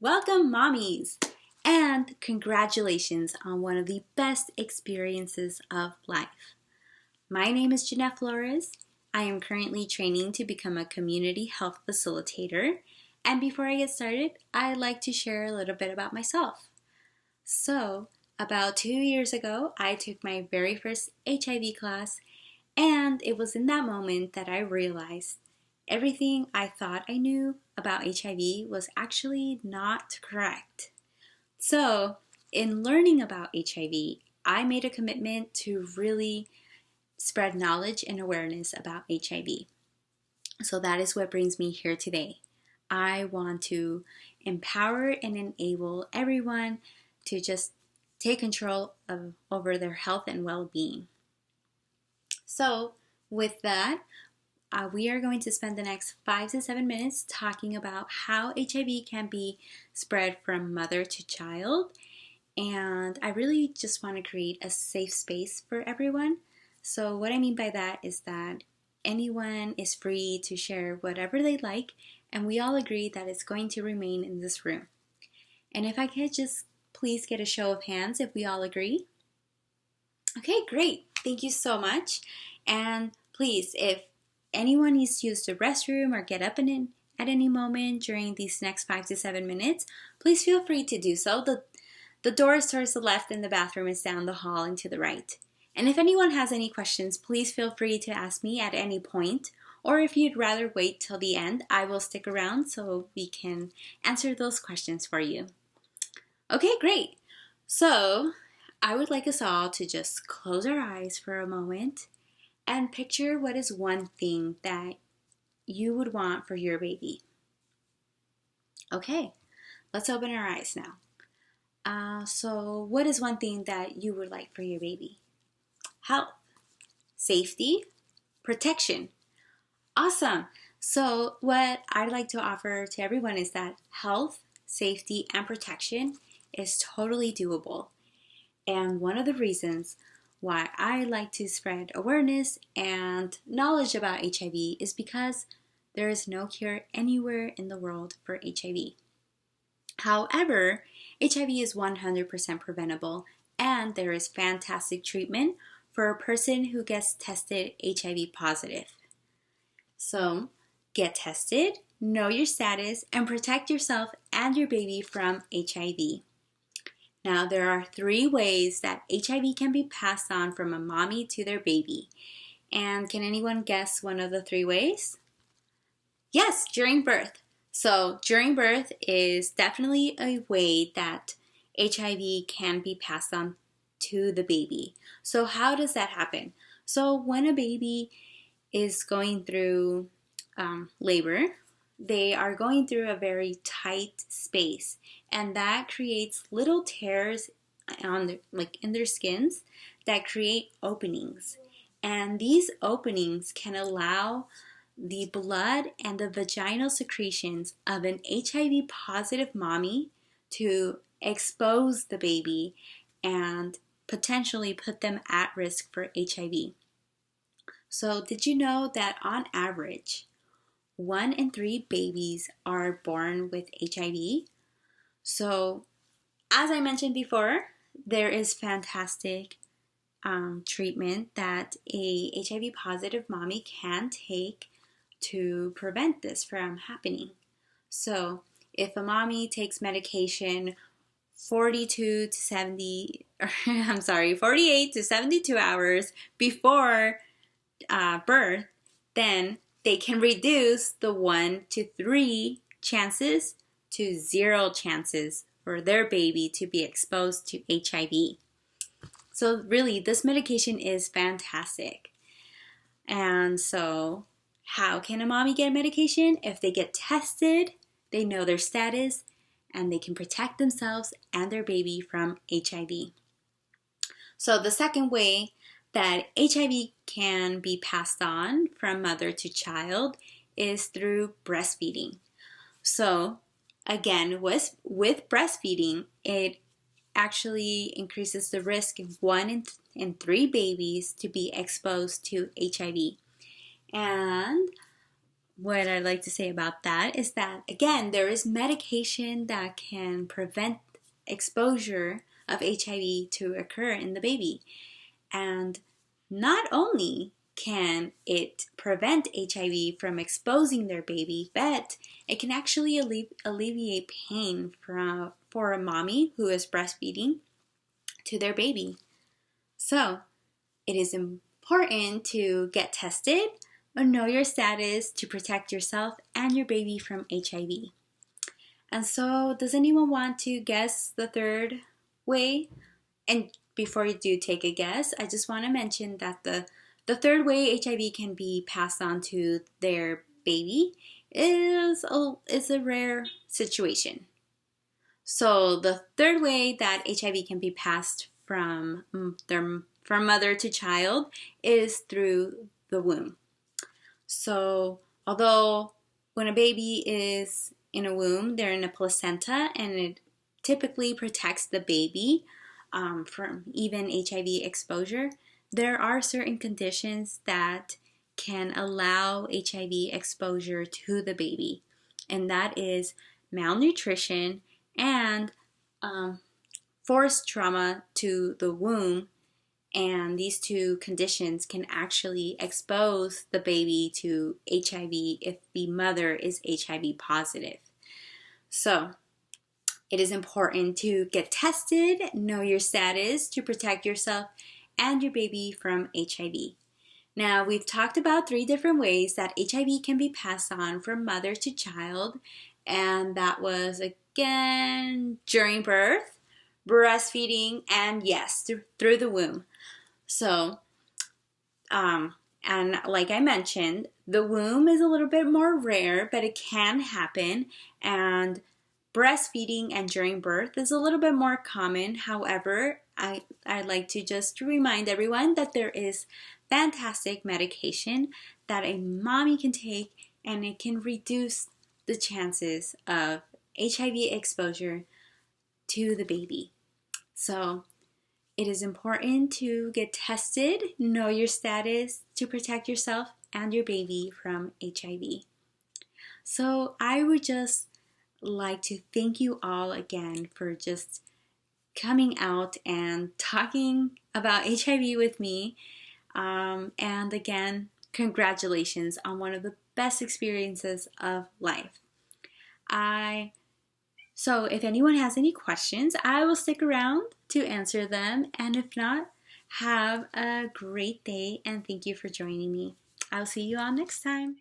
Welcome, mommies! And congratulations on one of the best experiences of life. My name is Jeanette Flores. I am currently training to become a community health facilitator. And before I get started, I'd like to share a little bit about myself. So, about 2 years ago, I took my very first HIV class, and it was in that moment that I realized everything I thought I knew about HIV was actually not correct. So, in learning about HIV, I made a commitment to really spread knowledge and awareness about HIV. So that is what brings me here today. I want to empower and enable everyone to just take control over their health and well-being. So, with that, we are going to spend the next 5 to 7 minutes talking about how HIV can be spread from mother to child. And I really just want to create a safe space for everyone. So what I mean by that is that anyone is free to share whatever they like, and we all agree that it's going to remain in this room. And if I could just please get a show of hands if we all agree. Okay, great. Thank you so much. And please, if anyone needs to use the restroom or get up at any moment during these next 5 to 7 minutes, please feel free to do so. The door is towards the left and the bathroom is down the hall and to the right. And if anyone has any questions, please feel free to ask me at any point. Or if you'd rather wait till the end, I will stick around so we can answer those questions for you. Okay, great. So I would like us all to just close our eyes for a moment and picture what is one thing that you would want for your baby. Okay, let's open our eyes now. So what is one thing that you would like for your baby? Health, safety, protection. Awesome. So what I'd like to offer to everyone is that health, safety, and protection is totally doable. And one of the reasons why I like to spread awareness and knowledge about HIV is because there is no cure anywhere in the world for HIV. However, HIV is 100% preventable, and there is fantastic treatment for a person who gets tested HIV positive. So, get tested, know your status, and protect yourself and your baby from HIV. Now, there are 3 ways that HIV can be passed on from a mommy to their baby. And can anyone guess one of the 3 ways? Yes, during birth. So, during birth is definitely a way that HIV can be passed on to the baby. So, how does that happen? So, when a baby is going through labor, they are going through a very tight space, and that creates little tears in their skins that create openings. And these openings can allow the blood and the vaginal secretions of an HIV positive mommy to expose the baby and potentially put them at risk for HIV. So did you know that on average, 1 in 3 babies are born with HIV? So, as I mentioned before, there is fantastic treatment that a HIV positive mommy can take to prevent this from happening. So, if a mommy takes medication 48 to 72 hours before birth, then they can reduce the 1 to 3 chances to 0 chances for their baby to be exposed to HIV. So really, this medication is fantastic. And so, how can a mommy get medication? If they get tested, they know their status, and they can protect themselves and their baby from HIV. So the second way that HIV can be passed on from mother to child is through breastfeeding. So again, with breastfeeding, it actually increases the risk of 1 in 3 babies to be exposed to HIV. And what I'd like to say about that is that, again, there is medication that can prevent exposure of HIV to occur in the baby. And not only can it prevent HIV from exposing their baby, but it can actually alleviate pain for a mommy who is breastfeeding to their baby. So it is important to get tested or know your status to protect yourself and your baby from HIV. And so, does anyone want to guess the third way? And before you do take a guess, I just want to mention that the third way HIV can be passed on to their baby is a rare situation. So the third way that HIV can be passed from mother to child is through the womb. So although when a baby is in a womb, they're in a placenta, and it typically protects the baby from even HIV exposure, there are certain conditions that can allow HIV exposure to the baby, and that is malnutrition and forced trauma to the womb. And these two conditions can actually expose the baby to HIV if the mother is HIV positive. So it is important to get tested, know your status to protect yourself and your baby from HIV. Now, we've talked about 3 different ways that HIV can be passed on from mother to child, and that was, again, during birth, breastfeeding, and yes, through the womb. So, and like I mentioned, the womb is a little bit more rare, but it can happen, and breastfeeding and during birth is a little bit more common. However, I'd like to just remind everyone that there is fantastic medication that a mommy can take, and it can reduce the chances of HIV exposure to the baby. So it is important to get tested, know your status to protect yourself and your baby from HIV. So I would just like to thank you all again for just coming out and talking about HIV with me. And again, congratulations on one of the best experiences of life. So if anyone has any questions, I will stick around to answer them. And if not, have a great day and thank you for joining me. I'll see you all next time.